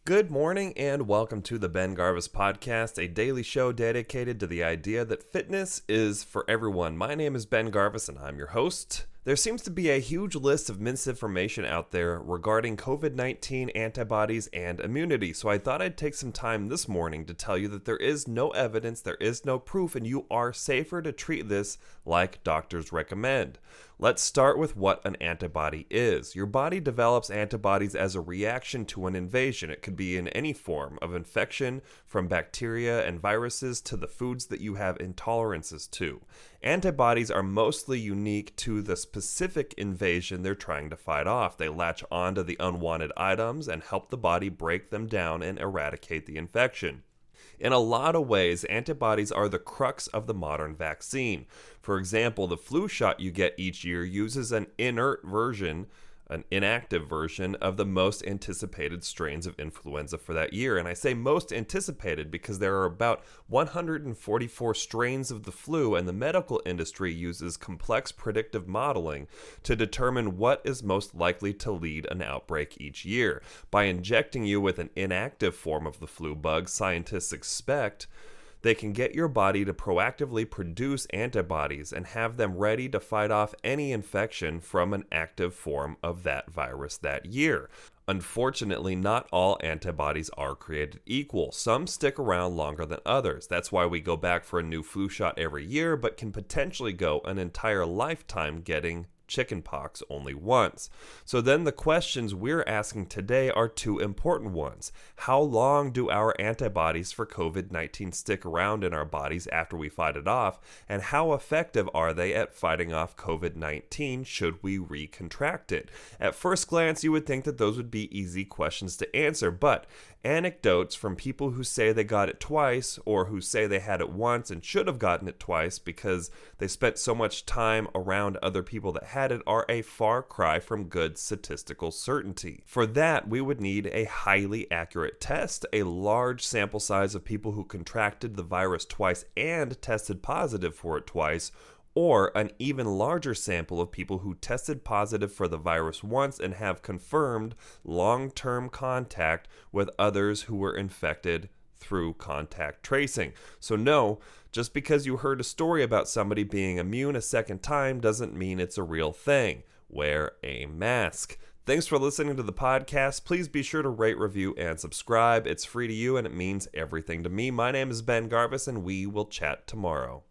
Good morning and welcome to the Ben Garves podcast, a daily show dedicated to the idea that fitness is for everyone. My name is Ben Garves and I'm your host. There seems to be a huge list of misinformation out there regarding COVID-19 antibodies and immunity, so I thought I'd take some time this morning to tell you that there is no evidence, there is no proof, and you are safer to treat this like doctors recommend. Let's start with what an antibody is. Your body develops antibodies as a reaction to an invasion. It could be in any form of infection, from bacteria and viruses to the foods that you have intolerances to. Antibodies are mostly unique to the specific invasion they're trying to fight off. They latch onto the unwanted items and help the body break them down and eradicate the infection. In a lot of ways, antibodies are the crux of the modern vaccine. For example, the flu shot you get each year uses an inert version, an inactive version of the most anticipated strains of influenza for that year. And I say most anticipated because there are about 144 strains of the flu, and the medical industry uses complex predictive modeling to determine what is most likely to lead an outbreak each year. By injecting you with an inactive form of the flu bug, scientists expect they can get your body to proactively produce antibodies and have them ready to fight off any infection from an active form of that virus that year. Unfortunately, not all antibodies are created equal. Some stick around longer than others. That's why we go back for a new flu shot every year, but can potentially go an entire lifetime getting chickenpox only once. So then the questions we're asking today are two important ones. How long do our antibodies for COVID-19 stick around in our bodies after we fight it off? And how effective are they at fighting off COVID-19 should we recontract it? At first glance, you would think that those would be easy questions to answer, but anecdotes from people who say they got it twice or who say they had it once and should have gotten it twice because they spent so much time around other people that had it are a far cry from good statistical certainty. For that, we would need a highly accurate test, a large sample size of people who contracted the virus twice and tested positive for it twice, or an even larger sample of people who tested positive for the virus once and have confirmed long-term contact with others who were infected through contact tracing. So no, just because you heard a story about somebody being immune a second time doesn't mean it's a real thing. Wear a mask. Thanks for listening to the podcast. Please be sure to rate, review, and subscribe. It's free to you and it means everything to me. My name is Ben Garves and we will chat tomorrow.